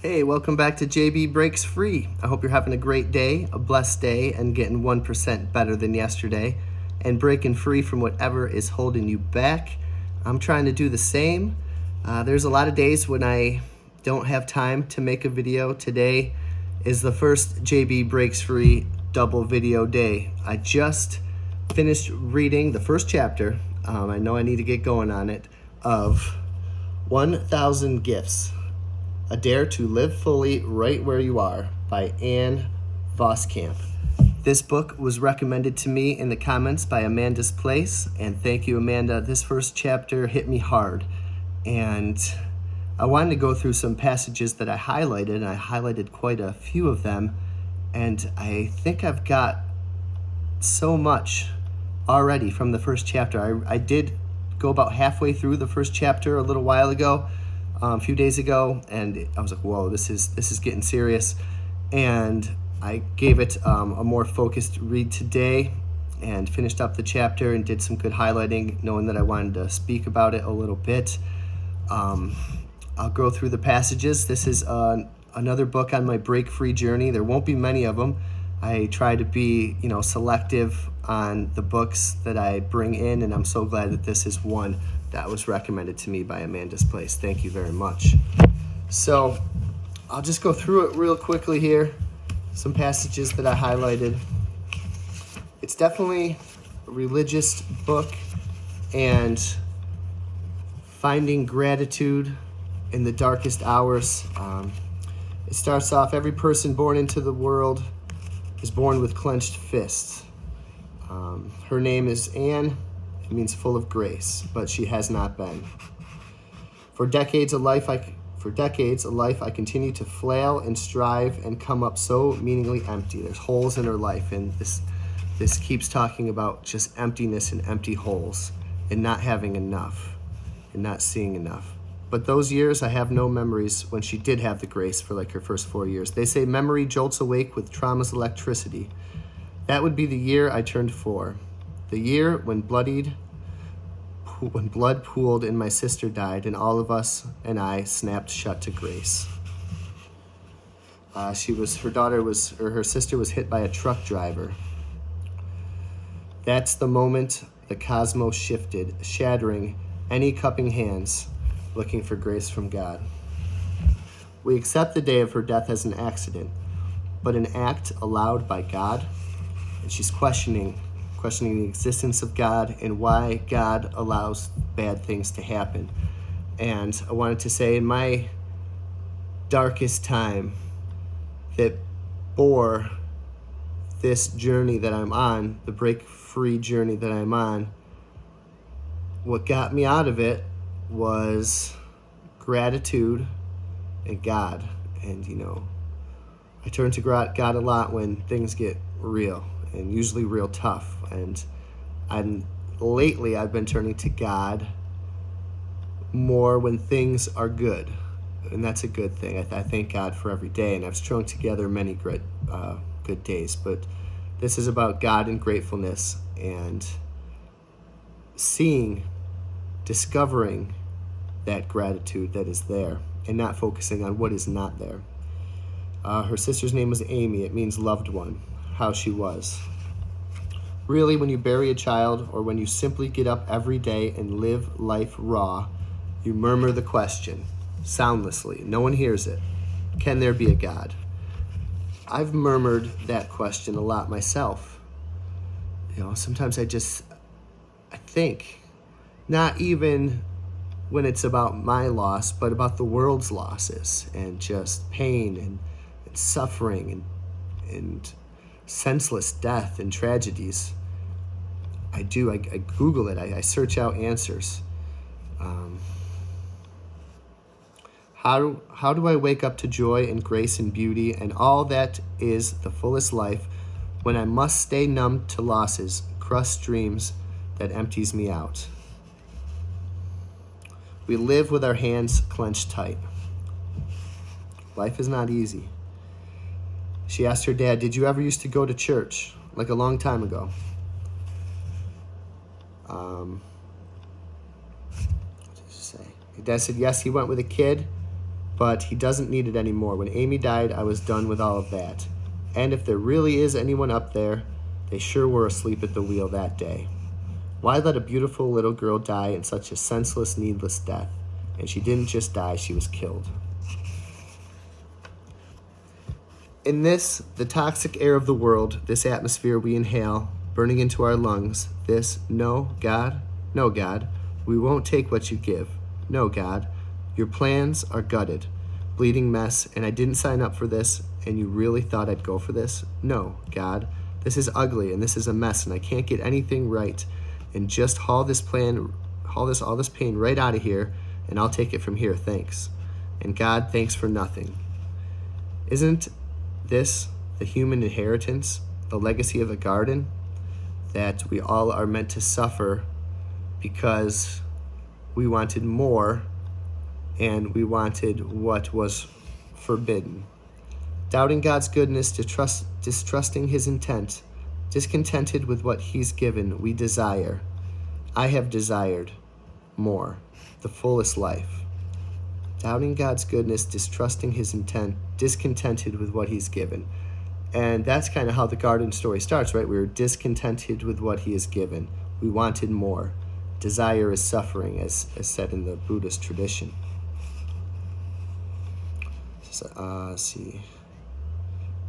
Hey, welcome back to JB Breaks Free. I hope you're having a great day, a blessed day, and getting 1% better than yesterday, and breaking free from whatever is holding you back. I'm trying to do the same. There's a lot of days when I don't have time to make a video. Today is the first JB Breaks Free double video day. I just finished reading the first chapter. I know I need to get going on it, of 1,000 Gifts. A Dare to Live Fully Right Where You Are by Ann Voskamp. This book was recommended to me in the comments by Amandazplace, and thank you, Amanda. This first chapter hit me hard, and I wanted to go through some passages that I highlighted, and I highlighted quite a few of them, and I think I've got so much already from the first chapter. I did go about halfway through the first chapter a little while ago, a few days ago, and I was like, whoa, this is getting serious. And I gave it a more focused read today and finished up the chapter and did some good highlighting, knowing that I wanted to speak about it a little bit. I'll go through the passages. This is another book on my break-free journey. There won't be many of them. I try to be, selective on the books that I bring in, and I'm so glad that this is one that was recommended to me by Amandazplace. Thank you very much. So I'll just go through it real quickly here. Some passages that I highlighted. It's definitely a religious book, and finding gratitude in the darkest hours. It starts off, every person born into the world is born with clenched fists. Her name is Ann. It means full of grace, but she has not been. For decades a life I continue to flail and strive and come up so meaningly empty. There's holes in her life, and this keeps talking about just emptiness and empty holes and not having enough and not seeing enough. But those years, I have no memories when she did have the grace for like her first 4 years. They say memory jolts awake with trauma's electricity. That would be the year I turned 4. The year when blood pooled and my sister died, and all of us and I snapped shut to grace. Her sister was hit by a truck driver. That's the moment the cosmos shifted, shattering any cupping hands looking for grace from God. We accept the day of her death as an accident, but an act allowed by God, and she's questioning the existence of God and why God allows bad things to happen. And I wanted to say, in my darkest time that bore this journey that I'm on, the break-free journey that I'm on, what got me out of it was gratitude and God. And, I turn to God a lot when things get real, and usually real tough. And lately I've been turning to God more when things are good, and that's a good thing. I thank God for every day, and I've strung together many good days. But this is about God and gratefulness, and discovering that gratitude that is there, and not focusing on what is not there. Her sister's name was Amy. It means loved one. How she was. Really, when you bury a child, or when you simply get up every day and live life raw, you murmur the question, soundlessly. No one hears it. Can there be a God? I've murmured that question a lot myself. Sometimes I think, not even when it's about my loss, but about the world's losses, and just pain and suffering and senseless death and tragedies. I Google it. I search out answers. How do I wake up to joy and grace and beauty and all that is the fullest life when I must stay numb to losses, crushed dreams that empties me out? We live with our hands clenched tight. Life is not easy. She asked her dad, "Did you ever used to go to church?" Like a long time ago. What did she say? Her dad said, yes, he went with a kid but he doesn't need it anymore. When Amy died, I was done with all of that. And if there really is anyone up there, they sure were asleep at the wheel that day. Why let a beautiful little girl die in such a senseless, needless death? And she didn't just die, she was killed. In this, the toxic air of the world, this atmosphere we inhale, burning into our lungs, this, no, God, we won't take what you give. No, God, your plans are gutted, bleeding mess, and I didn't sign up for this, and you really thought I'd go for this? No, God, this is ugly, and this is a mess, and I can't get anything right, and just haul this pain right out of here, and I'll take it from here, thanks. And God, thanks for nothing. Isn't this the human inheritance, the legacy of the garden, that we all are meant to suffer because we wanted more and we wanted what was forbidden? Doubting God's goodness, distrusting his intent, discontented with what he's given, we desire. I have desired more, the fullest life. Doubting God's goodness, distrusting his intent, discontented with what he's given. And that's kind of how the garden story starts, right? We were discontented with what he has given. We wanted more. Desire is suffering, as said in the Buddhist tradition. Let's see.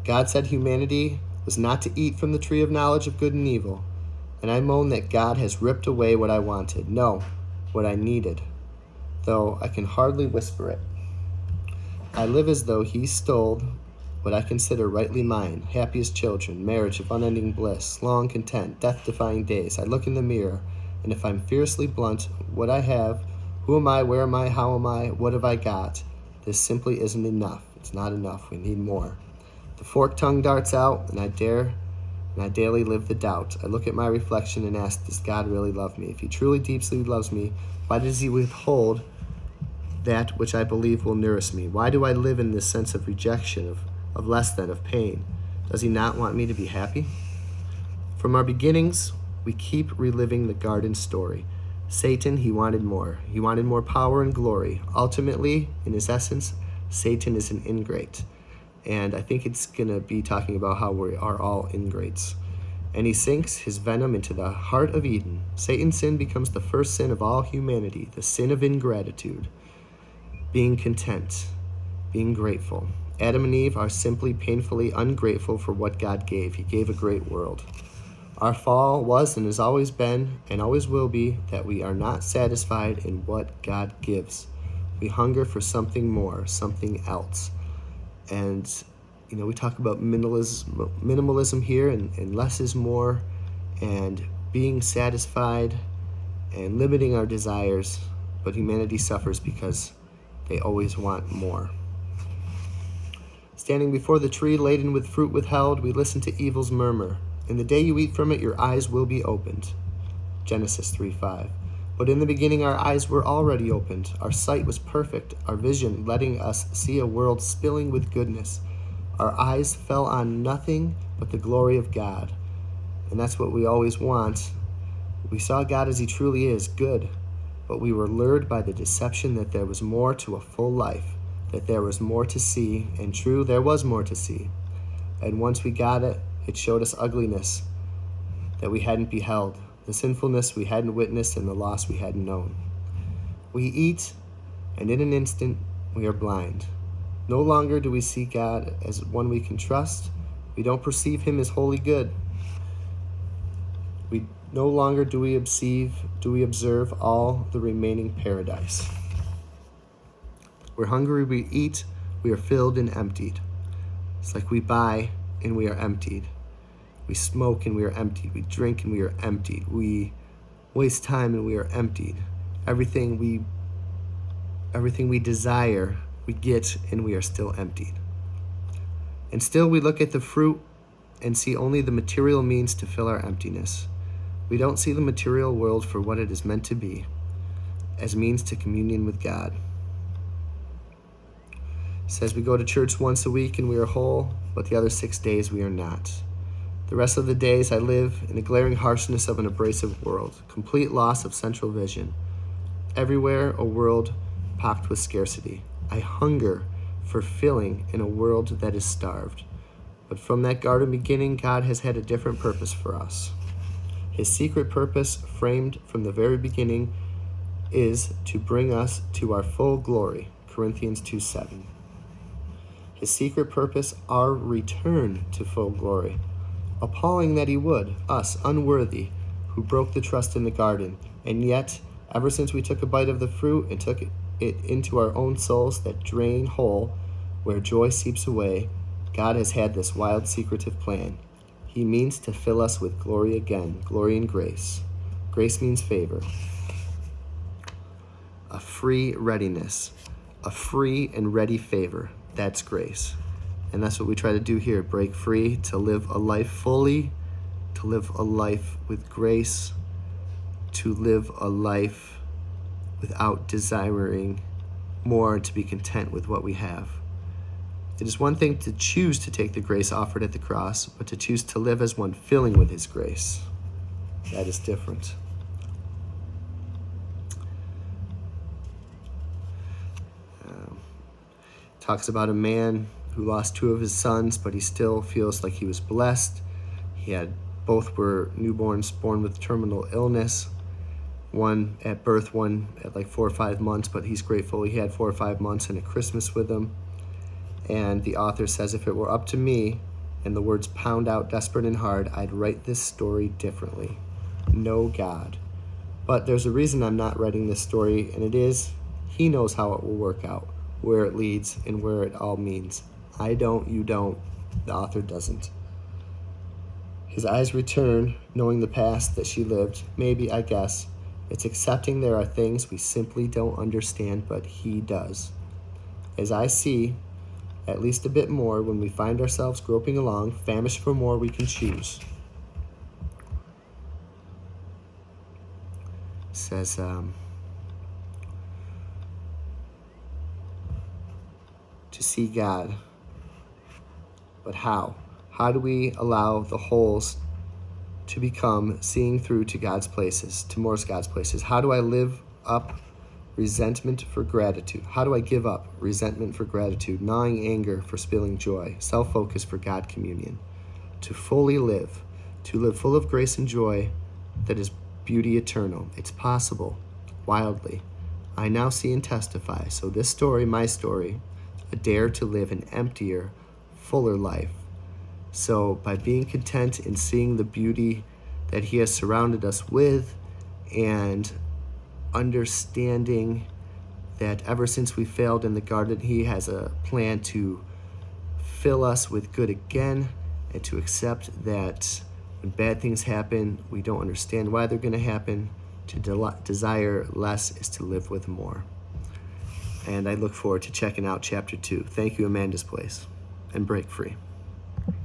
God said humanity was not to eat from the tree of knowledge of good and evil. And I moan that God has ripped away what I wanted. No, what I needed. Though I can hardly whisper it. I live as though he stole what I consider rightly mine, happy as children, marriage of unending bliss, long content, death-defying days. I look in the mirror, and if I'm fiercely blunt, what I have, who am I, where am I, how am I, what have I got? This simply isn't enough. It's not enough. We need more. The forked tongue darts out, and I daily live the doubt. I look at my reflection and ask, does God really love me? If he truly deeply loves me, why does he withhold that which I believe will nourish me? Why do I live in this sense of rejection, of less than, of pain? Does he not want me to be happy? From our beginnings, we keep reliving the garden story. Satan, he wanted more. He wanted more power and glory. Ultimately, in his essence, Satan is an ingrate. And I think it's going to be talking about how we are all ingrates. And he sinks his venom into the heart of Eden. Satan's sin becomes the first sin of all humanity, the sin of ingratitude. Being content, being grateful. Adam and Eve are simply painfully ungrateful for what God gave. He gave a great world. Our fall was and has always been and always will be that we are not satisfied in what God gives. We hunger for something more, something else. And, we talk about minimalism here and less is more and being satisfied and limiting our desires. But humanity suffers because they always want more. Standing before the tree laden with fruit withheld, we listen to evil's murmur. In the day you eat from it, your eyes will be opened. Genesis 3:5. But in the beginning, our eyes were already opened. Our sight was perfect, our vision letting us see a world spilling with goodness. Our eyes fell on nothing but the glory of God. And that's what we always want. We saw God as he truly is, good. But we were lured by the deception that there was more to a full life, that there was more to see, and true, there was more to see. And once we got it, it showed us ugliness that we hadn't beheld, the sinfulness we hadn't witnessed, and the loss we hadn't known. We eat, and in an instant, we are blind. No longer do we see God as one we can trust. We don't perceive him as wholly good. No longer do we observe all the remaining paradise. We're hungry, we eat, we are filled and emptied. It's like we buy and we are emptied. We smoke and we are emptied. We drink and we are emptied. We waste time and we are emptied. Everything we desire, we get and we are still emptied. And still we look at the fruit and see only the material means to fill our emptiness. We don't see the material world for what it is meant to be, as means to communion with God. It says we go to church once a week and we are whole, but the other 6 days we are not. The rest of the days I live in the glaring harshness of an abrasive world, complete loss of central vision. Everywhere a world pocked with scarcity. I hunger for filling in a world that is starved. But from that garden beginning, God has had a different purpose for us. His secret purpose, framed from the very beginning, is to bring us to our full glory, Corinthians 2:7. His secret purpose, our return to full glory. Appalling that he would, us, unworthy, who broke the trust in the garden. And yet, ever since we took a bite of the fruit and took it into our own souls, that drain hole where joy seeps away, God has had this wild, secretive plan. He means to fill us with glory again, glory and grace. Grace means favor. A free readiness, a free and ready favor. That's grace. And that's what we try to do here, break free, to live a life fully, to live a life with grace, to live a life without desiring more, to be content with what we have. It is one thing to choose to take the grace offered at the cross, but to choose to live as one filling with his grace, that is different. Talks about a man who lost 2 of his sons, but he still feels like he was blessed. Both were newborns born with terminal illness. One at birth, one at like 4 or 5 months, but he's grateful he had 4 or 5 months and a Christmas with them. And the author says, if it were up to me, and the words pound out desperate and hard, I'd write this story differently. No God. But there's a reason I'm not writing this story, and it is, he knows how it will work out, where it leads, and where it all means. I don't, you don't, the author doesn't. His eyes return, knowing the past that she lived. Maybe, I guess, it's accepting there are things we simply don't understand, but he does. As I see, at least a bit more, when we find ourselves groping along, famished for more we can choose. It says, to see God. But how? How do we allow the holes to become seeing through to God's places, to more God's places? How do I live up resentment for gratitude? How do I give up resentment for gratitude, gnawing anger for spilling joy, self-focus for God communion? To fully live, to live full of grace and joy that is beauty eternal. It's possible, wildly. I now see and testify. So this story, my story, a dare to live an emptier, fuller life. So by being content in seeing the beauty that he has surrounded us with, and understanding that ever since we failed in the garden, he has a plan to fill us with good again, and to accept that when bad things happen, we don't understand why they're going to happen. To desire less is to live with more. And I look forward to checking out chapter 2. Thank you, Amandazplace, and break free.